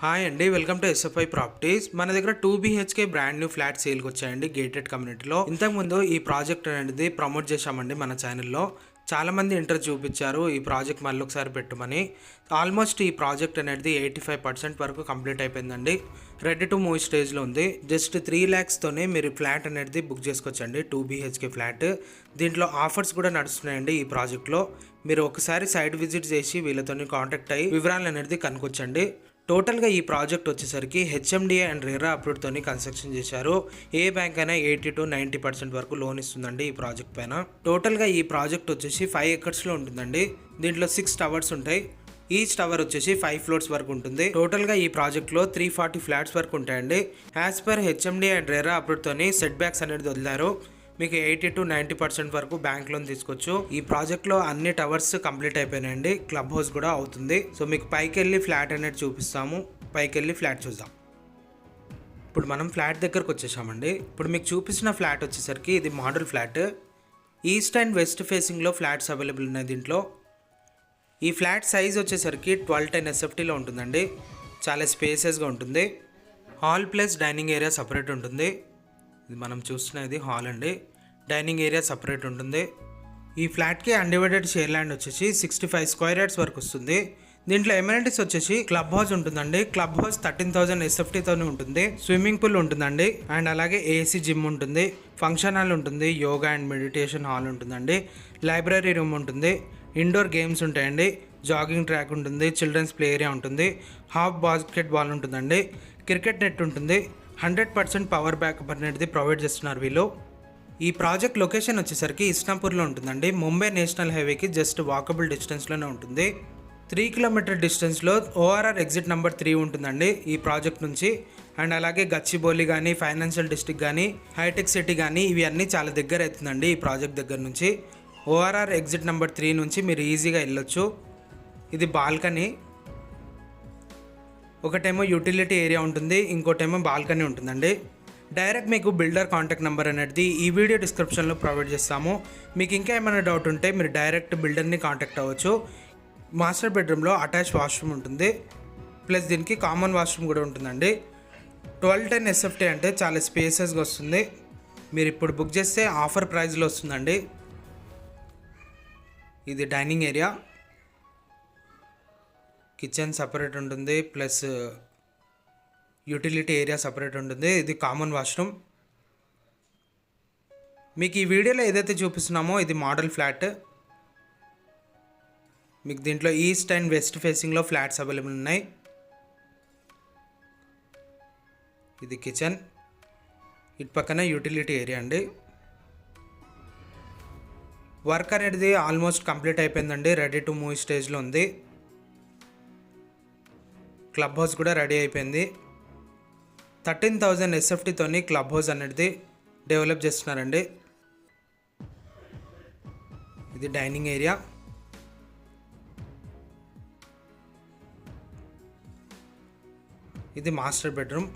Hi అండి, welcome to SFI properties. మన దగ్గర 2 BHK బ్రాండ్ న్యూ ఫ్లాట్ సేల్కి వచ్చాయండి గేటెడ్ కమ్యూనిటీలో. ఇంతకుముందు ఈ ప్రాజెక్ట్ అనేది ప్రమోట్ చేశామండి మన ఛానల్లో. చాలామంది ఇంట్రెస్ట్ చూపించారు ఈ ప్రాజెక్ట్ మళ్ళీ ఒకసారి పెట్టమని. ఆల్మోస్ట్ ఈ ప్రాజెక్ట్ అనేది 85% వరకు కంప్లీట్ అయిపోయిందండి. రెడీ టు మూవ్ స్టేజ్లో ఉంది. జస్ట్ 3 lakhstోనే మీరు ఫ్లాట్ అనేది బుక్ చేసుకోవచ్చండి. 2 BHK ఫ్లాట్. దీంట్లో ఆఫర్స్ కూడా నడుస్తున్నాయండి ఈ ప్రాజెక్ట్లో. మీరు ఒకసారి సైట్ విజిట్ చేసి వీళ్ళతో కాంటాక్ట్ అయ్యి వివరాలు అనేది కనుక్కొచ్చండి. టోటల్గా ఈ ప్రాజెక్ట్ వచ్చేసరికి హెచ్ఎండిఏ అండ్ రెరా అప్రూవ్డ్తోని కన్స్ట్రక్షన్ చేశారు. ఏ బ్యాంక్ అయినా 80 to 90% వరకు లోన్ ఇస్తుందండి ఈ ప్రాజెక్ట్ పైన. టోటల్గా ఈ ప్రాజెక్ట్ వచ్చేసి 5 acresలో ఉంటుందండి. దీంట్లో 6 towers ఉంటాయి. ఈచ్ టవర్ వచ్చేసి 5 floors వరకు ఉంటుంది. టోటల్గా ఈ ప్రాజెక్ట్లో 340 ఫ్లాట్స్ వరకు ఉంటాయండి. As per HMDA and RERA అప్రూవ్డ్తోని సెట్ బ్యాక్స్ అనేది వదిలారు. మీకు 80 to 90% వరకు బ్యాంక్ లోన్ తీసుకోవచ్చు. ఈ ప్రాజెక్ట్లో అన్ని టవర్స్ కంప్లీట్ అయిపోయినాయండి. క్లబ్ హౌస్ కూడా అవుతుంది. సో మీకు పైకి వెళ్ళి ఫ్లాట్ అనేది చూపిస్తాము. పైకి వెళ్ళి ఫ్లాట్ చూద్దాం. ఇప్పుడు మనం ఫ్లాట్ దగ్గరకు వచ్చేసామండి. ఇప్పుడు మీకు చూపించిన ఫ్లాట్ వచ్చేసరికి ఇది model flat. East and west ఫేసింగ్లో ఫ్లాట్స్ అవైలబుల్ ఉన్నాయి దీంట్లో. ఈ ఫ్లాట్ సైజ్ వచ్చేసరికి 1210 SFTలో ఉంటుందండి. చాలా స్పేసెస్గా ఉంటుంది. Hall plus dining area separate ఉంటుంది. ఇది మనం చూస్తున్నది హాల్ అండి. డైనింగ్ ఏరియా సపరేట్ ఉంటుంది. ఈ ఫ్లాట్కి అన్డివైడెడ్ షేర్ ల్యాండ్ వచ్చేసి 65 square yards వరకు వస్తుంది. దీంట్లో ఎమ్యూనిటీస్ వచ్చేసి క్లబ్ హౌస్ ఉంటుందండి. క్లబ్ హౌస్ 13,000 SFTతోనే ఉంటుంది. స్విమ్మింగ్ పూల్ ఉంటుందండి. అండ్ అలాగే ఏసీ జిమ్ ఉంటుంది. ఫంక్షన్ హాల్ ఉంటుంది. యోగా అండ్ మెడిటేషన్ హాల్ ఉంటుందండి. లైబ్రరీ రూమ్ ఉంటుంది. ఇండోర్ గేమ్స్ ఉంటాయండి. జాగింగ్ ట్రాక్ ఉంటుంది. చిల్డ్రన్స్ ప్లే ఏరియా ఉంటుంది. హాఫ్ బాస్కెట్ బాల్ ఉంటుందండి. క్రికెట్ నెట్ ఉంటుంది. 100% పవర్ బ్యాకప్ అనేది ప్రొవైడ్ చేస్తున్నారు వీళ్ళు. ఈ ప్రాజెక్ట్ లొకేషన్ వచ్చేసరికి ఇస్నాపూర్లో ఉంటుందండి. ముంబై నేషనల్ హైవేకి జస్ట్ వాకబుల్ డిస్టెన్స్లోనే ఉంటుంది. 3 kilometer డిస్టెన్స్లో ORR ఎగ్జిట్ నెంబర్ 3 ఉంటుందండి ఈ ప్రాజెక్ట్ నుంచి. అండ్ అలాగే గచ్చిబౌలి కానీ, ఫైనాన్షియల్ డిస్ట్రిక్ట్ కానీ, హైటెక్ సిటీ కానీ ఇవి అన్నీ చాలా దగ్గర అవుతుందండి ఈ ప్రాజెక్ట్ దగ్గర నుంచి. ORR ఎగ్జిట్ నెంబర్ 3 నుంచి మీరు ఈజీగా వెళ్ళొచ్చు. ఇది బాల్కనీ. ఒకటేమో యూటిలిటీ ఏరియా ఉంటుంది, ఇంకోటేమో బాల్కనీ ఉంటుందండి. డైరెక్ట్ మీకు బిల్డర్ కాంటాక్ట్ నెంబర్ అనేది ఈ వీడియో డిస్క్రిప్షన్లో ప్రొవైడ్ చేస్తాము. మీకు ఇంకా ఏమైనా డౌట్ ఉంటే మీరు డైరెక్ట్ బిల్డర్ని కాంటాక్ట్ అవ్వచ్చు. మాస్టర్ బెడ్రూమ్లో అటాచ్ వాష్రూమ్ ఉంటుంది. ప్లస్ దీనికి కామన్ వాష్రూమ్ కూడా ఉంటుందండి. 1210 SFT అంటే చాలా స్పేసెస్గా వస్తుంది. మీరు ఇప్పుడు బుక్ చేస్తే ఆఫర్ ప్రైస్లో వస్తుందండి. ఇది డైనింగ్ ఏరియా. కిచెన్ సపరేట్ ఉంటుంది. ప్లస్ యూటిలిటీ ఏరియా సపరేట్ ఉంటుంది. ఇది కామన్ వాష్రూమ్. మీకు ఈ వీడియోలో ఏదైతే చూపిస్తున్నామో ఇది మోడల్ ఫ్లాట్. మీకు దీంట్లో ఈస్ట్ అండ్ వెస్ట్ ఫేసింగ్లో ఫ్లాట్స్ అవైలబుల్ ఉన్నాయి. ఇది కిచెన్. ఇటు పక్కన యూటిలిటీ ఏరియా అండి. వర్క్ అనేది ఆల్మోస్ట్ కంప్లీట్ అయిపోయిందండి. రెడీ టు మూవ్ స్టేజ్లో ఉంది. క్లబ్ హౌస్ కూడా రెడీ అయిపోయింది. 13,000 SFTతోని క్లబ్ హౌస్ అనేది డెవలప్ చేస్తున్నారండి. ఇది డైనింగ్ ఏరియా. ఇది మాస్టర్ బెడ్రూమ్.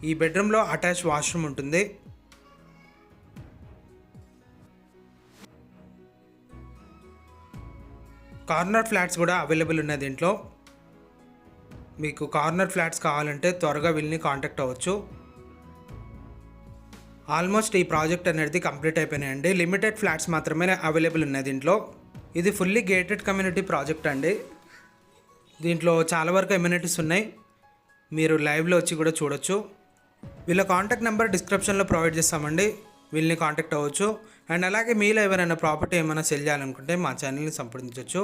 ఈ బెడ్రూమ్లో అటాచ్ వాష్రూమ్ ఉంటుంది. కార్నర్ ఫ్లాట్స్ కూడా అవైలబుల్ ఉన్నాయి దీంట్లో. మీకు కార్నర్ ఫ్లాట్స్ కావాలంటే త్వరగా వీళ్ళని కాంటాక్ట్ అవ్వచ్చు. ఆల్మోస్ట్ ఈ ప్రాజెక్ట్ అనేది కంప్లీట్ అయిపోయినాయండి. లిమిటెడ్ ఫ్లాట్స్ మాత్రమే అవైలబుల్ ఉన్నాయి దీంట్లో. ఇది ఫుల్లీ గేటెడ్ కమ్యూనిటీ ప్రాజెక్ట్ అండి. దీంట్లో చాలా వరకు ఎమ్యూనిటీస్ ఉన్నాయి. మీరు లైవ్లో వచ్చి కూడా చూడొచ్చు. వీళ్ళ కాంటాక్ట్ నెంబర్ డిస్క్రిప్షన్లో ప్రొవైడ్ చేస్తామండి. వీళ్ళని కాంటాక్ట్ అవ్వచ్చు. అండ్ అలాగే మీలో ఎవరైనా ప్రాపర్టీ ఏమైనా సెల్ చేయాలనుకుంటే మా ఛానల్ని సంప్రదించవచ్చు.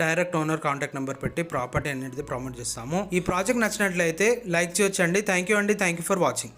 డైరెక్ట్ ఓనర్ కాంటాక్ట్ నెంబర్ పెట్టి ప్రాపర్టీ అనేది ప్రమోట్ చేస్తాము. ఈ ప్రాజెక్ట్ నచ్చినట్లయితే లైక్ చేయొచ్చండి. థ్యాంక్ యూ అండి. Thank you for watching.